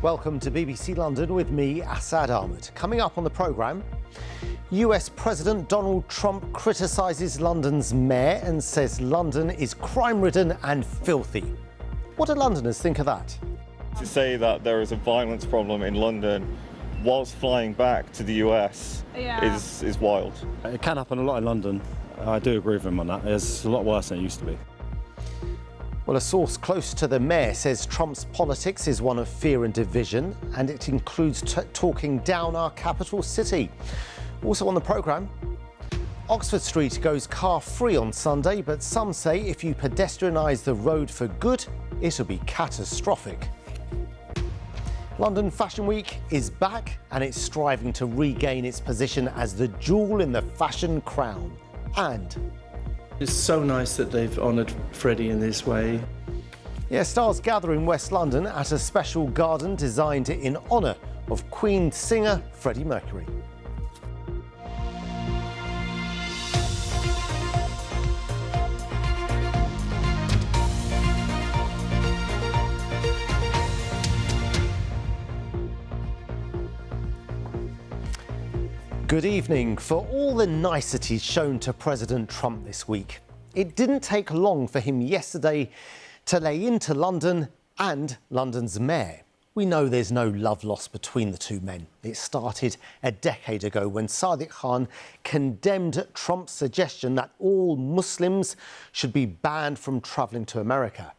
Welcome to BBC London with me, Assad Ahmed. Coming up on the programme, US President Donald Trump criticises London's mayor and says London is crime-ridden and filthy. What do Londoners think of that? To say that there is a violence problem in London whilst flying back to the US is wild. It can happen a lot in London. I do agree with him on that. It's a lot worse than it used to be. Well, a source close to the mayor says Trump's politics is one of fear and division, and it includes talking down our capital city. Also on the programme, Oxford Street goes car-free on Sunday, but some say if you pedestrianise the road for good, it'll be catastrophic. London Fashion Week is back, and it's striving to regain its position as the jewel in the fashion crown. And it's so nice that they've honoured Freddie in this way. Yeah, stars gather in West London at a special garden designed in honour of Queen singer Freddie Mercury. Good evening. For all the niceties shown to President Trump this week, it didn't take long for him yesterday to lay into London and London's mayor. We know there's no love lost between the two men. It started a decade ago when Sadiq Khan condemned Trump's suggestion that all Muslims should be banned from travelling to America.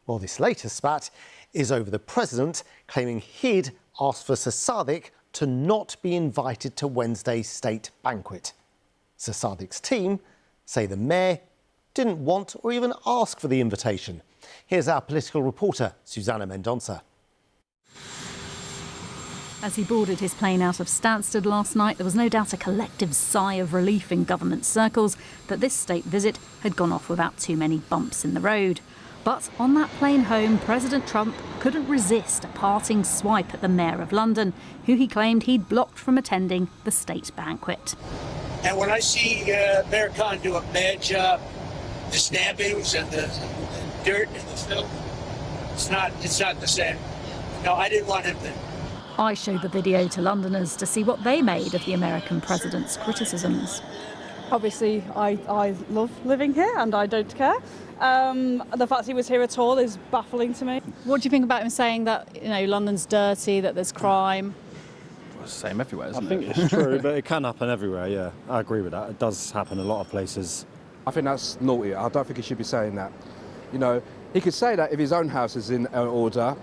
Well, this latest spat is over the president claiming he'd asked for Sir Sadiq to not be invited to Wednesday's state banquet. Sir Sadiq's team say the mayor didn't want or even ask for the invitation. Here's our political reporter, Susanna Mendonça. As he boarded his plane out of Stansted last night, there was no doubt a collective sigh of relief in government circles that this state visit had gone off without too many bumps in the road. But on that plane home, President Trump couldn't resist a parting swipe at the Mayor of London, who he claimed he'd blocked from attending the state banquet. And when I see Mayor Khan do a bad job, the stabbings and the dirt and the filth, it's not the same. No, I didn't want him there. I showed the video to Londoners to see what they made of the American president's criticisms. Obviously, I love living here and I don't care. The fact he was here at all is baffling to me. What do you think about him saying that, you know, London's dirty, that there's crime? Well, it's the same everywhere, isn't it? I think it's true, but it can happen everywhere, yeah. I agree with that. It does happen in a lot of places. I think that's naughty. I don't think he should be saying that. You know, he could say that if his own house is in order.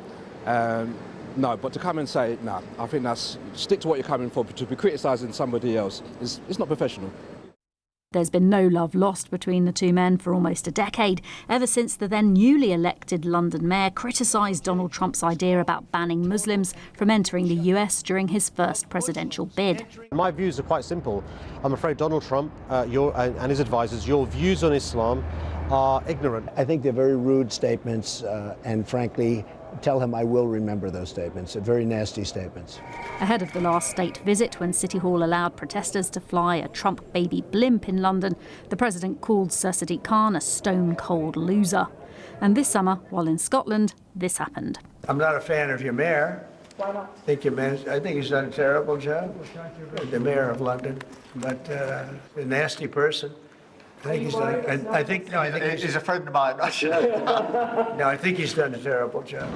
No, but to come and say, no, I think that's, stick to what you're coming for, but to be criticising somebody else, it's not professional. There's been no love lost between the two men for almost a decade, ever since the then newly elected London mayor criticised Donald Trump's idea about banning Muslims from entering the US during his first presidential bid. My views are quite simple. I'm afraid Donald Trump and his advisors, your views on Islam are ignorant. I think they're very rude statements, and frankly, tell him I will remember those statements. They're very nasty statements. Ahead of the last state visit, when City Hall allowed protesters to fly a Trump baby blimp in London, the president called Sir Sadiq Khan a stone-cold loser. And this summer, while in Scotland, this happened. I'm not a fan of your mayor. Why not? I think he's done a terrible job, the mayor of London, but a nasty person. I think he's done. I think he's a friend of mine. No, I think he's done a terrible job.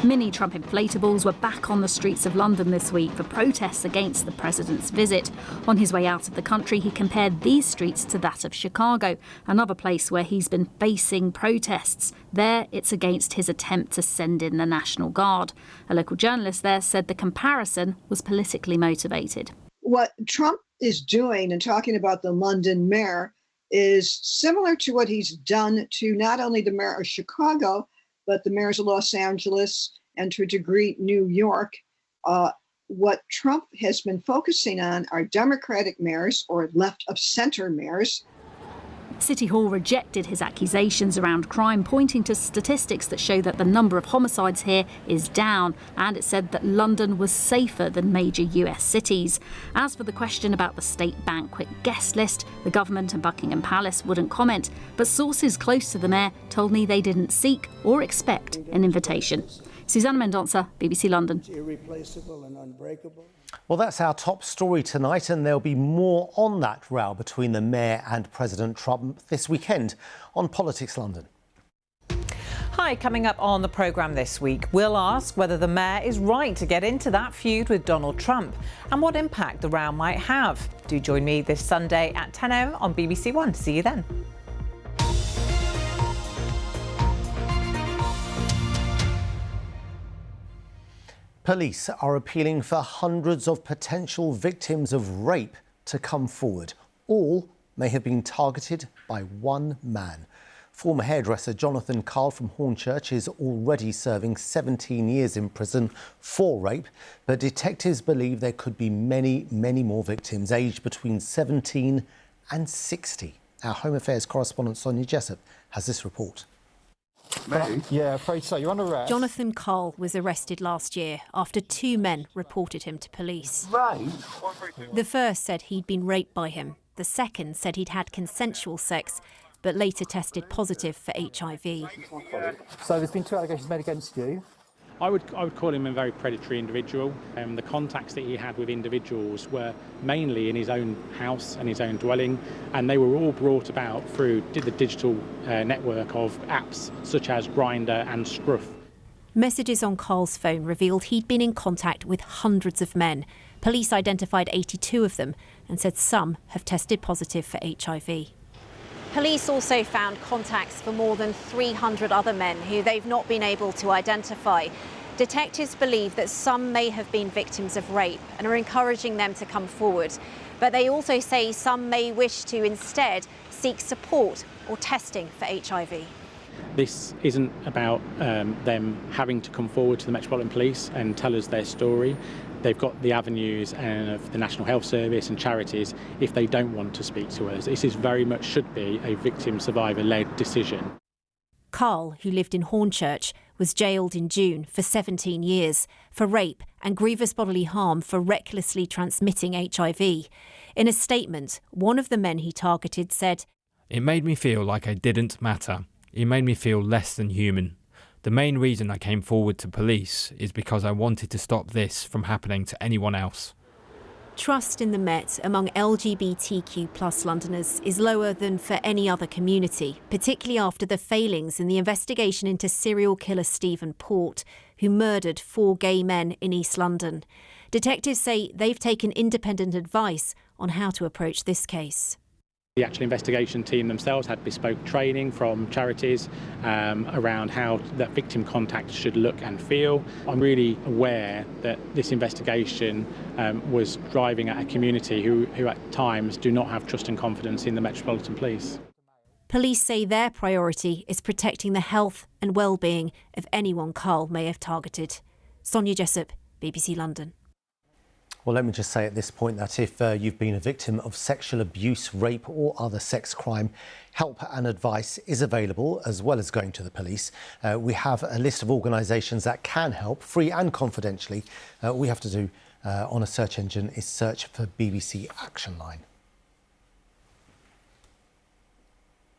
Mini Trump inflatables were back on the streets of London this week for protests against the president's visit. On his way out of the country, he compared these streets to that of Chicago, another place where he's been facing protests. There, it's against his attempt to send in the National Guard. A local journalist there said the comparison was politically motivated. What Trump is doing and talking about the London mayor is similar to what he's done to not only the mayor of Chicago, but the mayors of Los Angeles and to a degree New York. What Trump has been focusing on are Democratic mayors or left of center mayors. City Hall rejected his accusations around crime, pointing to statistics that show that the number of homicides here is down, and it said that London was safer than major US cities. As for the question about the state banquet guest list, the government and Buckingham Palace wouldn't comment, but sources close to the mayor told me they didn't seek or expect an invitation. Susanna Mendonça, BBC London. Irreplaceable and unbreakable. Well, that's our top story tonight, and there'll be more on that row between the Mayor and President Trump this weekend on Politics London. Hi, coming up on the programme this week, we'll ask whether the Mayor is right to get into that feud with Donald Trump and what impact the row might have. Do join me this Sunday at 10 a.m. on BBC One. See you then. Police are appealing for hundreds of potential victims of rape to come forward. All may have been targeted by one man. Former hairdresser Jonathan Carl from Hornchurch is already serving 17 years in prison for rape, but detectives believe there could be many more victims aged between 17 and 60. Our Home Affairs correspondent Sonia Jessup has this report. Yeah, afraid so. You're under arrest. Jonathan Carl was arrested last year after two men reported him to police. Right. The first said he'd been raped by him. The second said he'd had consensual sex, but later tested positive for HIV. So there's been two allegations made against you. I would call him a very predatory individual. The contacts that he had with individuals were mainly in his own house and his own dwelling, and they were all brought about through the digital network of apps such as Grindr and Scruff. Messages on Carl's phone revealed he'd been in contact with hundreds of men. Police identified 82 of them and said some have tested positive for HIV. Police also found contacts for more than 300 other men who they've not been able to identify. Detectives believe that some may have been victims of rape and are encouraging them to come forward. But they also say some may wish to instead seek support or testing for HIV. This isn't about them having to come forward to the Metropolitan Police and tell us their story. They've got the avenues of the National Health Service and charities if they don't want to speak to us. This is very much should be a victim-survivor-led decision. Carl, who lived in Hornchurch, was jailed in June for 17 years for rape and grievous bodily harm for recklessly transmitting HIV. In a statement, one of the men he targeted said, "It made me feel like I didn't matter. It made me feel less than human. The main reason I came forward to police is because I wanted to stop this from happening to anyone else." Trust in the Met among LGBTQ+ Londoners is lower than for any other community, particularly after the failings in the investigation into serial killer Stephen Port, who murdered 4 gay men in East London. Detectives say they've taken independent advice on how to approach this case. The actual investigation team themselves had bespoke training from charities around how that victim contact should look and feel. I'm really aware that this investigation was driving at a community who at times do not have trust and confidence in the Metropolitan Police. Police say their priority is protecting the health and well-being of anyone Carl may have targeted. Sonia Jessup, BBC London. Well, let me just say at this point that if you've been a victim of sexual abuse, rape or other sex crime, help and advice is available, as well as going to the police. We have a list of organisations that can help, free and confidentially. All we have to do on a search engine is search for BBC Action Line.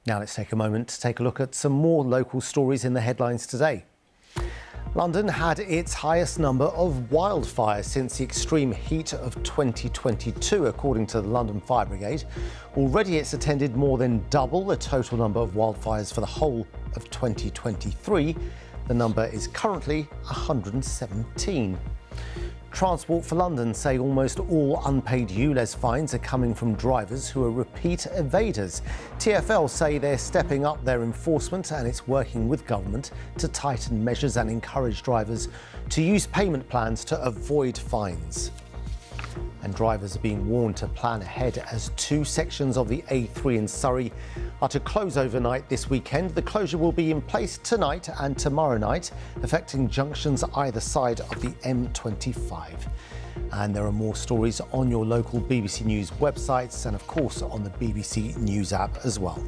Now let's take a moment to take a look at some more local stories in the headlines today. London had its highest number of wildfires since the extreme heat of 2022, according to the London Fire Brigade. Already it's attended more than double the total number of wildfires for the whole of 2023. The number is currently 117. Transport for London say almost all unpaid ULEZ fines are coming from drivers who are repeat evaders. TfL say they're stepping up their enforcement and it's working with government to tighten measures and encourage drivers to use payment plans to avoid fines. And drivers are being warned to plan ahead as 2 sections of the A3 in Surrey are to close overnight this weekend. The closure will be in place tonight and tomorrow night, affecting junctions either side of the M25. And there are more stories on your local BBC News websites and, of course, on the BBC News app as well.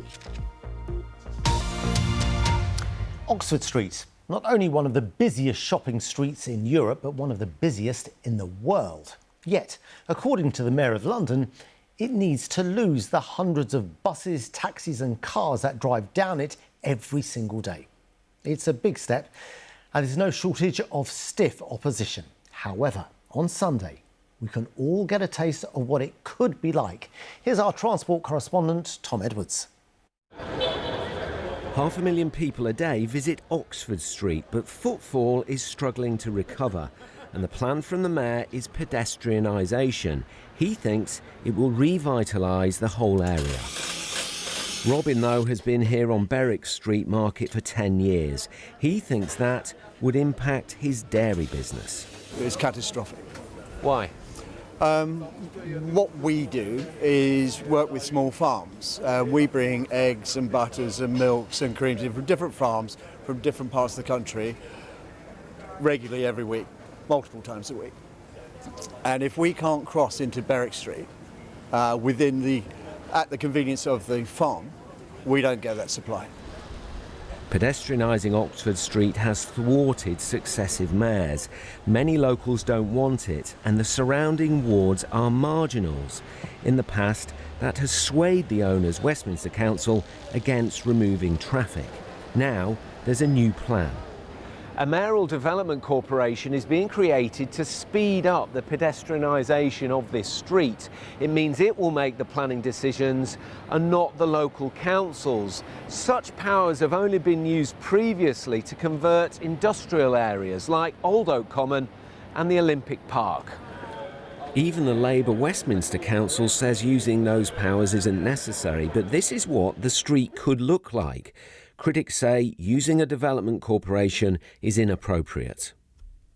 Oxford Street, not only one of the busiest shopping streets in Europe, but one of the busiest in the world. Yet, according to the Mayor of London, it needs to lose the hundreds of buses, taxis and cars that drive down it every single day. It's a big step, And there's no shortage of stiff opposition. However, on Sunday, we can all get a taste of what it could be like. Here's our transport correspondent, Tom Edwards. 500,000 people a day visit Oxford Street, but footfall is struggling to recover. And the plan from the mayor is pedestrianisation. He thinks it will revitalise the whole area. Robin, though, has been here on Berwick Street Market for 10 years. He thinks that would impact his dairy business. It's catastrophic. Why? What we do is work with small farms. We bring eggs and butters and milks and creams in from different farms from different parts of the country regularly every week, multiple times a week. And if we can't cross into Berwick Street at the convenience of the farm, we don't get that supply. Pedestrianising Oxford Street has thwarted successive mayors. Many locals don't want it, and the surrounding wards are marginals. In the past, that has swayed the owners, Westminster Council, against removing traffic. Now, there's a new plan. A mayoral development corporation is being created to speed up the pedestrianisation of this street. It means it will make the planning decisions and not the local councils. Such powers have only been used previously to convert industrial areas like Old Oak Common and the Olympic Park. Even the Labour Westminster Council says using those powers isn't necessary, but this is what the street could look like. Critics say using a development corporation is inappropriate.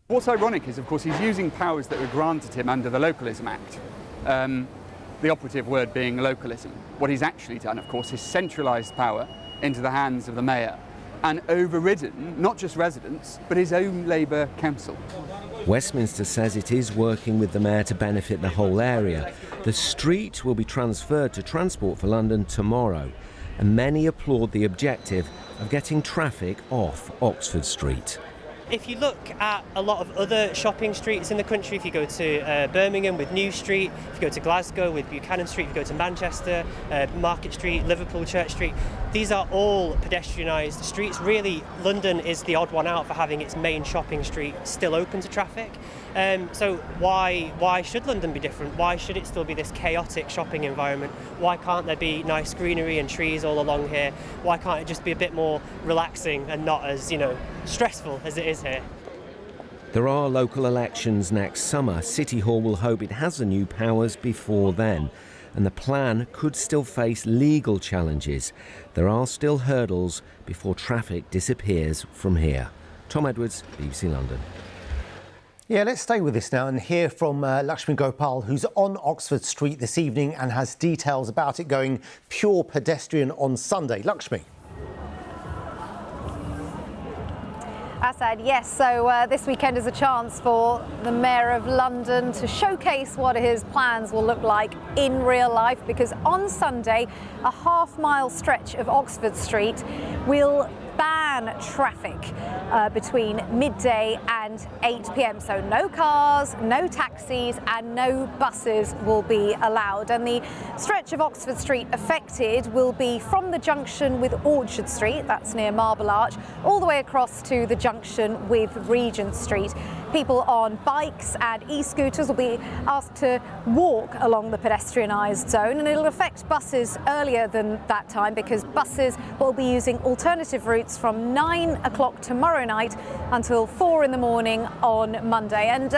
What's ironic is, of course, he's using powers that were granted him under the Localism Act, the operative word being localism. What he's actually done, of course, is centralised power into the hands of the mayor and overridden not just residents, but his own Labour council. Westminster says it is working with the mayor to benefit the whole area. The street will be transferred to Transport for London tomorrow, and many applaud the objective of getting traffic off Oxford Street. If you look at a lot of other shopping streets in the country, if you go to Birmingham with New Street, if you go to Glasgow with Buchanan Street, if you go to Manchester, Market Street, Liverpool Church Street, these are all pedestrianised streets. Really, London is the odd one out for having its main shopping street still open to traffic. So why should London be different? Why should it still be this chaotic shopping environment? Why can't there be nice greenery and trees all along here? Why can't it just be a bit more relaxing and not as, stressful as it is here? There are local elections next summer. City Hall will hope it has the new powers before then, and the plan could still face legal challenges. There are still hurdles before traffic disappears from here. Tom Edwards, BBC London. Yeah, let's stay with this now and hear from Lakshmi Gopal, who's on Oxford Street this evening and has details about it going pure pedestrian on Sunday. Lakshmi. Asad, yes, so this weekend is a chance for the Mayor of London to showcase what his plans will look like in real life, because on Sunday, a half-mile stretch of Oxford Street will ban traffic between midday and 8 p.m. So no cars, no taxis and no buses will be allowed. And the stretch of Oxford Street affected will be from the junction with Orchard Street, that's near Marble Arch, all the way across to the junction with Regent Street. People on bikes and e-scooters will be asked to walk along the pedestrianised zone, and it'll affect buses earlier than that time because buses will be using alternative routes from 9 o'clock tomorrow night until 4 in the morning on Monday. And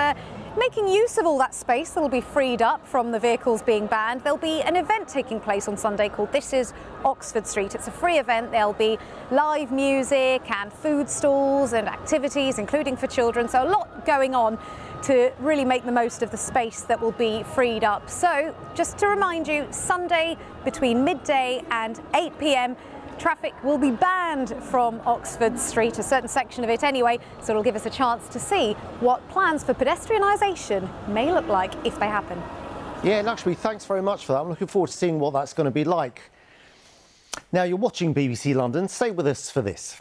making use of all that space that will be freed up from the vehicles being banned, there'll be an event taking place on Sunday called This Is Oxford Street. It's a free event. There'll be live music and food stalls and activities, including for children. So a lot going on to really make the most of the space that will be freed up. So just to remind you, Sunday between midday and 8 p.m, traffic will be banned from Oxford Street, a certain section of it anyway, so it'll give us a chance to see what plans for pedestrianisation may look like if they happen. Yeah, Lakshmi, thanks very much for that. I'm looking forward to seeing what that's going to be like. Now, you're watching BBC London. Stay with us for this.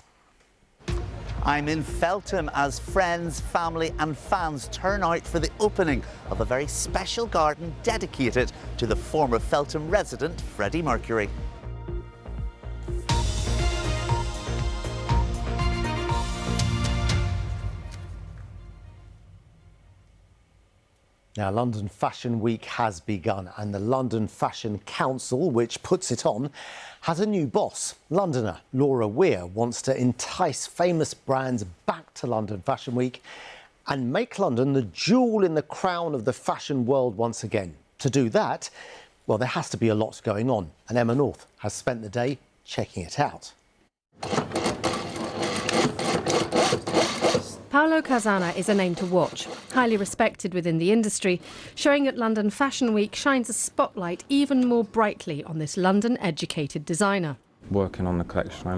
I'm in Feltham as friends, family and fans turn out for the opening of a very special garden dedicated to the former Feltham resident, Freddie Mercury. Now, London Fashion Week has begun and the London Fashion Council, which puts it on, has a new boss. Londoner Laura Weir wants to entice famous brands back to London Fashion Week and make London the jewel in the crown of the fashion world once again. To do that, well, there has to be a lot going on, and Emma North has spent the day checking it out. Paolo Casana is a name to watch, highly respected within the industry, showing that London Fashion Week shines a spotlight even more brightly on this London-educated designer. Working on the collection,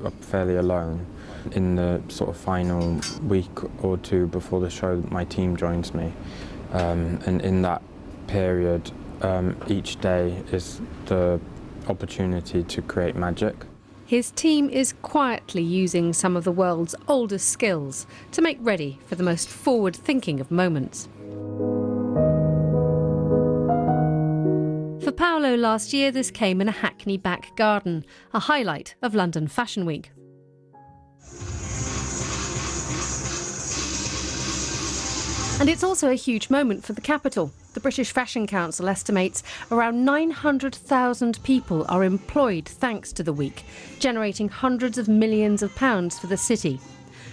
I'm fairly alone. In the sort of final week or two before the show, my team joins me, and in that period, each day is the opportunity to create magic. His team is quietly using some of the world's oldest skills to make ready for the most forward-thinking of moments. For Paolo last year, this came in a Hackney back garden, a highlight of London Fashion Week. And it's also a huge moment for the capital. The British Fashion Council estimates around 900,000 people are employed thanks to the week, generating hundreds of millions of pounds for the city.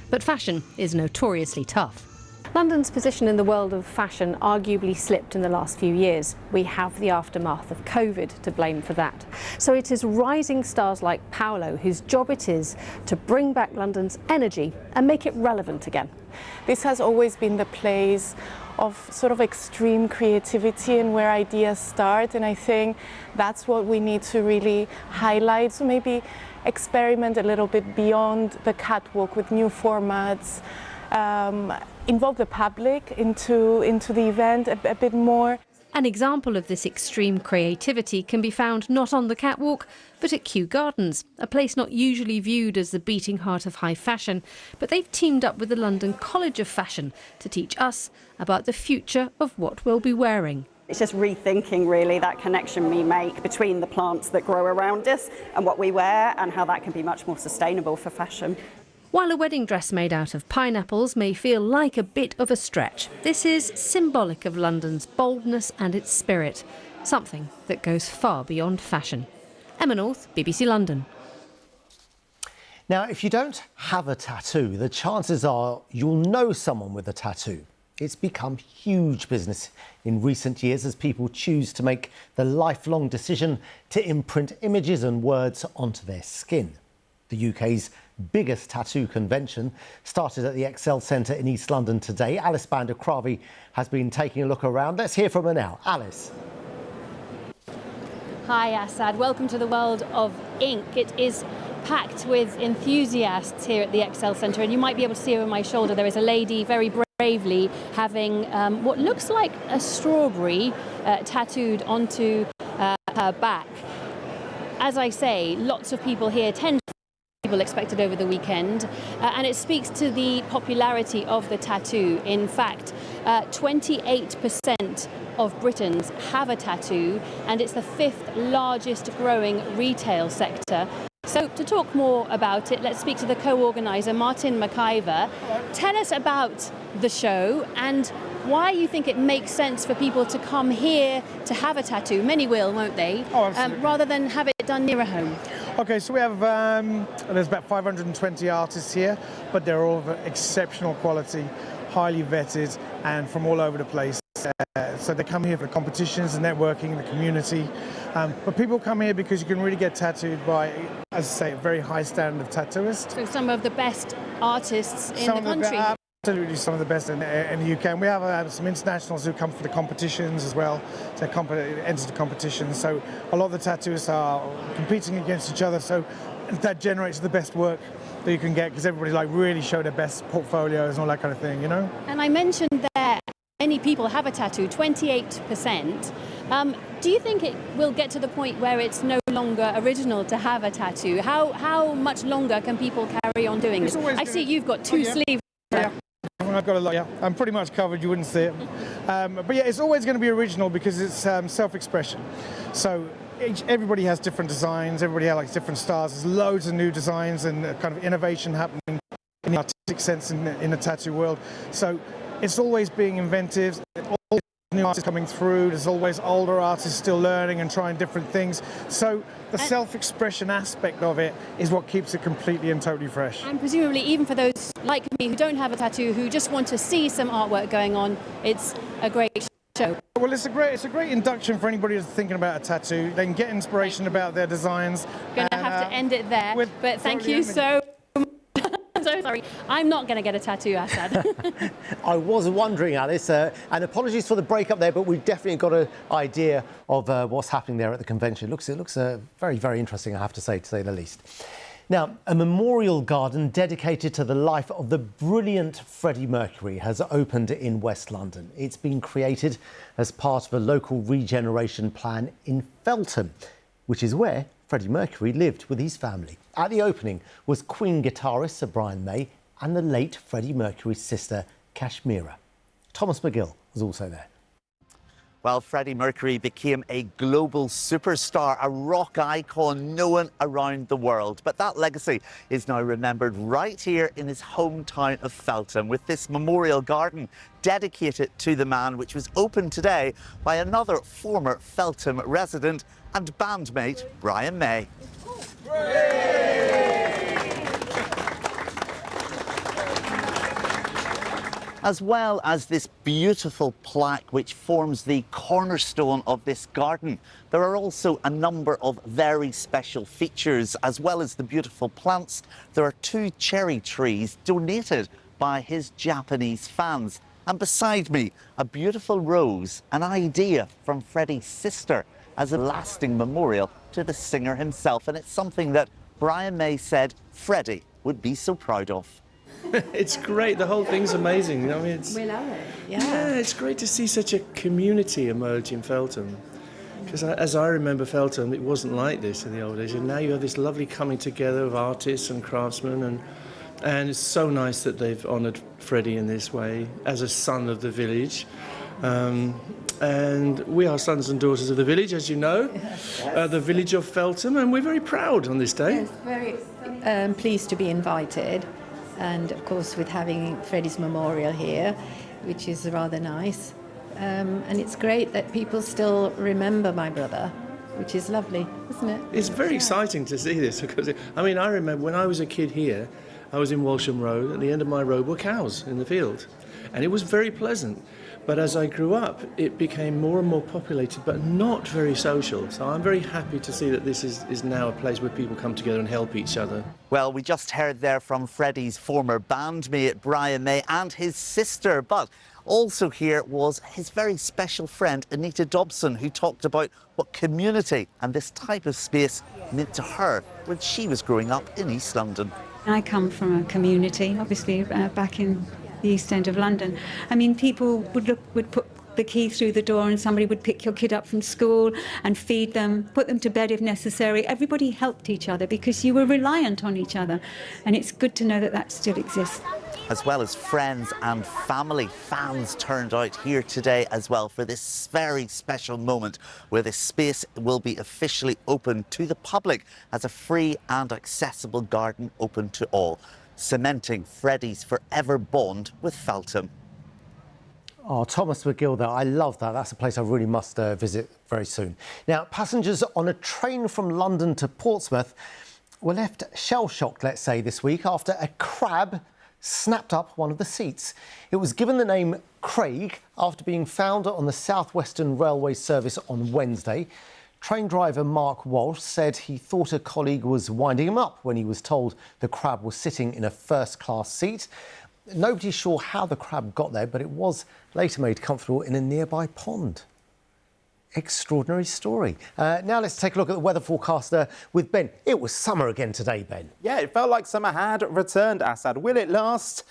But fashion is notoriously tough. London's position in the world of fashion arguably slipped in the last few years. We have the aftermath of COVID to blame for that. So it is rising stars like Paolo whose job it is to bring back London's energy and make it relevant again. This has always been the place of sort of extreme creativity and where ideas start, and I think that's what we need to really highlight. So maybe experiment a little bit beyond the catwalk with new formats, involve the public into the event a bit more. An example of this extreme creativity can be found not on the catwalk, but at Kew Gardens, a place not usually viewed as the beating heart of high fashion. But they've teamed up with the London College of Fashion to teach us about the future of what we'll be wearing. It's just rethinking, really, that connection we make between the plants that grow around us and what we wear, and how that can be much more sustainable for fashion. While a wedding dress made out of pineapples may feel like a bit of a stretch, this is symbolic of London's boldness and its spirit, something that goes far beyond fashion. Emma North, BBC London. Now, if you don't have a tattoo, the chances are you'll know someone with a tattoo. It's become huge business in recent years as people choose to make the lifelong decision to imprint images and words onto their skin. The UK's biggest tattoo convention started at the Excel Centre in East London today. Alice Bander-Cravey has been taking a look around. Let's hear from her now. Alice. Hi Assad, welcome to the world of ink. It is packed with enthusiasts here at the Excel Centre, and you might be able to see over my shoulder there is a lady very bravely having what looks like a strawberry tattooed onto her back. As I say, lots of people here, 10 people expected over the weekend, and it speaks to the popularity of the tattoo. In fact, 28% of Britons have a tattoo, and it's the 5th largest growing retail sector. So to talk more about it, let's speak to the co-organiser, Martin McIver. Tell us about the show and why you think it makes sense for people to come here to have a tattoo. Many will, won't they? Oh, absolutely. Rather than have it done nearer home. Okay, so we have, there's about 520 artists here, but they're all of exceptional quality, highly vetted, and from all over the place. So they come here for the competitions, the networking, the community. But people come here because you can really get tattooed by, as I say, a very high standard of tattooist. So some of the best artists in the country. Absolutely, some of the best in the UK. And we have some internationals who come for the competitions as well. So they enter the competitions. So a lot of the tattooists are competing against each other. So that generates the best work that you can get, because everybody really show their best portfolios and all that kind of thing, you know? And I mentioned that many people have a tattoo, 28%. Do you think it will get to the point where it's no longer original to have a tattoo? How much longer can people carry on doing it? I see you've got two sleeves. Yeah. I've got a lot, yeah. I'm pretty much covered, you wouldn't see it. But yeah, it's always going to be original because it's self-expression. So everybody has different designs, everybody has different styles. There's loads of new designs and kind of innovation happening in the artistic sense in the tattoo world. So it's always being inventive, always new new artists coming through. There's always older artists still learning and trying different things. So the self-expression aspect of it is what keeps it completely and totally fresh. And presumably, even for those like me who don't have a tattoo, who just want to see some artwork going on, it's a great show. Well, it's a great induction for anybody who's thinking about a tattoo. They can get inspiration about their designs. Going to have to end it there, but thank you so much. I'm so sorry. I'm not going to get a tattoo, Assad. I was wondering, Alice, and apologies for the break up there, but we've definitely got an idea of what's happening there at the convention. It looks very, very interesting, I have to say the least. Now, a memorial garden dedicated to the life of the brilliant Freddie Mercury has opened in West London. It's been created as part of a local regeneration plan in Feltham, which is where Freddie Mercury lived with his family. At the opening was Queen guitarist Sir Brian May and the late Freddie Mercury's sister, Kashmira. Thomas McGill was also there. Well, Freddie Mercury became a global superstar, a rock icon known around the world. But that legacy is now remembered right here in his hometown of Feltham with this memorial garden dedicated to the man, which was opened today by another former Feltham resident and bandmate, Brian May. As well as this beautiful plaque which forms the cornerstone of this garden, there are also a number of very special features. As well as the beautiful plants, there are 2 cherry trees donated by his Japanese fans. And beside me, a beautiful rose, an idea from Freddie's sister as a lasting memorial to the singer himself. And it's something that Brian May said Freddie would be so proud of. It's great. The whole thing's amazing. I mean, we love it. Yeah, it's great to see such a community emerge in Feltham. Because as I remember Feltham, it wasn't like this in the old days. And now you have this lovely coming together of artists and craftsmen. And it's so nice that they've honoured Freddie in this way as a son of the village. And we are sons and daughters of the village, as you know, the village of Feltham. And we're very proud on this day. Yes, very pleased to be invited. And of course with having Freddie's memorial here, which is rather nice. And it's great that people still remember my brother, which is lovely, isn't it? It's very exciting to see this because, I mean, I remember when I was a kid here, I was in Walsham Road. At the end of my road were cows in the field. And it was very pleasant. But as I grew up, it became more and more populated, but not very social. So I'm very happy to see that this is now a place where people come together and help each other. Well, we just heard there from Freddie's former bandmate, Brian May, and his sister. But also here was his very special friend, Anita Dobson, who talked about what community and this type of space meant to her when she was growing up in East London. I come from a community, obviously, back in the East End of London. I mean, people would put the key through the door and somebody would pick your kid up from school and feed them, put them to bed if necessary. Everybody helped each other because you were reliant on each other. And it's good to know that that still exists. As well as friends and family, fans turned out here today as well for this very special moment where this space will be officially open to the public as a free and accessible garden open to all, cementing Freddie's forever bond with Feltham. Oh, Thomas McGill there. I love that. That's a place I really must visit very soon. Now, passengers on a train from London to Portsmouth were left shell-shocked, let's say, this week after a crab snapped up one of the seats. It was given the name Craig after being found on the South Western Railway service on Wednesday. Train driver Mark Walsh said he thought a colleague was winding him up when he was told the crab was sitting in a first-class seat. Nobody's sure how the crab got there, but it was later made comfortable in a nearby pond. Extraordinary story. Now let's take a look at the weather forecaster with Ben. It was summer again today, Ben. Yeah, it felt like summer had returned, Assad. Will it last?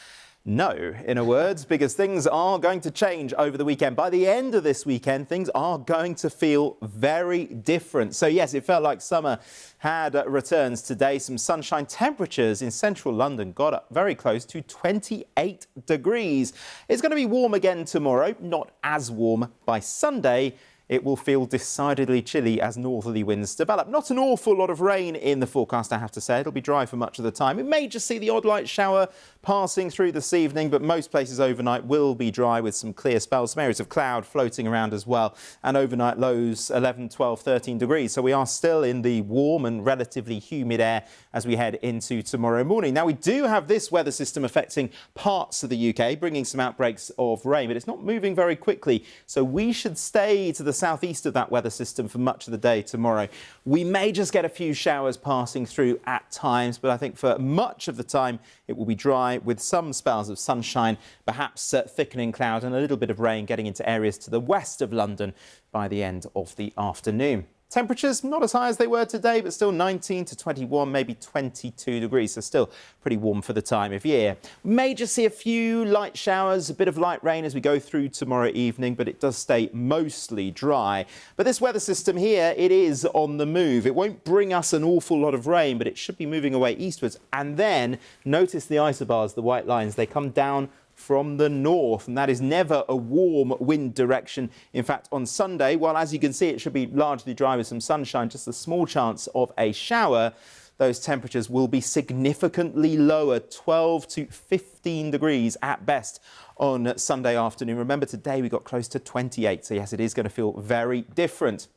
No, in a word, because things are going to change over the weekend. By the end of this weekend, things are going to feel very different. So yes, it felt like summer had returned today. Some sunshine. Temperatures in central London got up very close to 28 degrees. It's going to be warm again tomorrow, not as warm by Sunday. It will feel decidedly chilly as northerly winds develop. Not an awful lot of rain in the forecast, I have to say. It'll be dry for much of the time. It may just see the odd light shower passing through this evening, but most places overnight will be dry with some clear spells, some areas of cloud floating around as well, and overnight lows 11, 12, 13 degrees. So we are still in the warm and relatively humid air as we head into tomorrow morning. Now, we do have this weather system affecting parts of the UK, bringing some outbreaks of rain, but it's not moving very quickly. So we should stay to the southeast of that weather system for much of the day tomorrow. We may just get a few showers passing through at times, but I think for much of the time it will be dry with some spells of sunshine, perhaps thickening cloud and a little bit of rain getting into areas to the west of London by the end of the afternoon. Temperatures not as high as they were today, but still 19 to 21, maybe 22 degrees, so still pretty warm for the time of year. May just see a few light showers, a bit of light rain as we go through tomorrow evening, but it does stay mostly dry. But this weather system here, it is on the move. It won't bring us an awful lot of rain, but it should be moving away eastwards. And then notice the isobars, the white lines, they come down from the north, and that is never a warm wind direction. In fact, on Sunday, well, as you can see, it should be largely dry with some sunshine, just a small chance of a shower. Those temperatures will be significantly lower, 12 to 15 degrees at best on Sunday afternoon. Remember, today we got close to 28, so yes, it is going to feel very different.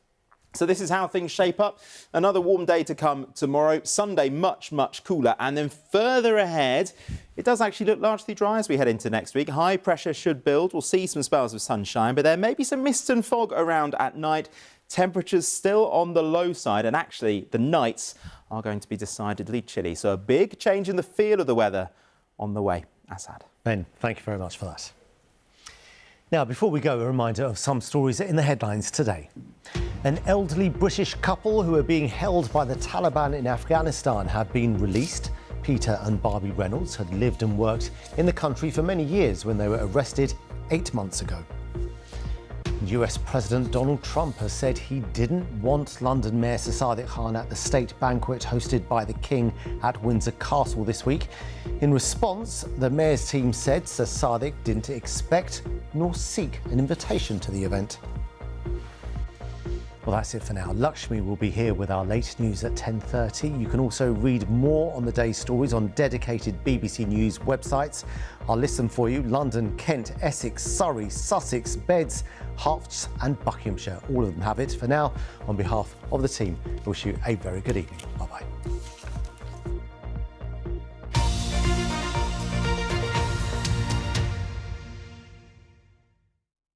So this is how things shape up. Another warm day to come tomorrow. Sunday, much, much cooler. And then further ahead, it does actually look largely dry as we head into next week. High pressure should build. We'll see some spells of sunshine, but there may be some mist and fog around at night. Temperatures still on the low side, and actually the nights are going to be decidedly chilly. So a big change in the feel of the weather on the way. Assad. Ben, thank you very much for that. Now, before we go, a reminder of some stories in the headlines today. An elderly British couple who are being held by the Taliban in Afghanistan have been released. Peter and Barbie Reynolds had lived and worked in the country for many years when they were arrested 8 months ago. US President Donald Trump has said he didn't want London Mayor Sir Sadiq Khan at the state banquet hosted by the King at Windsor Castle this week. In response, the mayor's team said Sir Sadiq didn't expect nor seek an invitation to the event. Well, that's it for now. Lakshmi will be here with our late news at 10:30. You can also read more on the day's stories on dedicated BBC News websites. I'll list them for you: London, Kent, Essex, Surrey, Sussex, Beds, Herts and Buckinghamshire. All of them have it. For now, on behalf of the team, I wish you a very good evening. Bye-bye.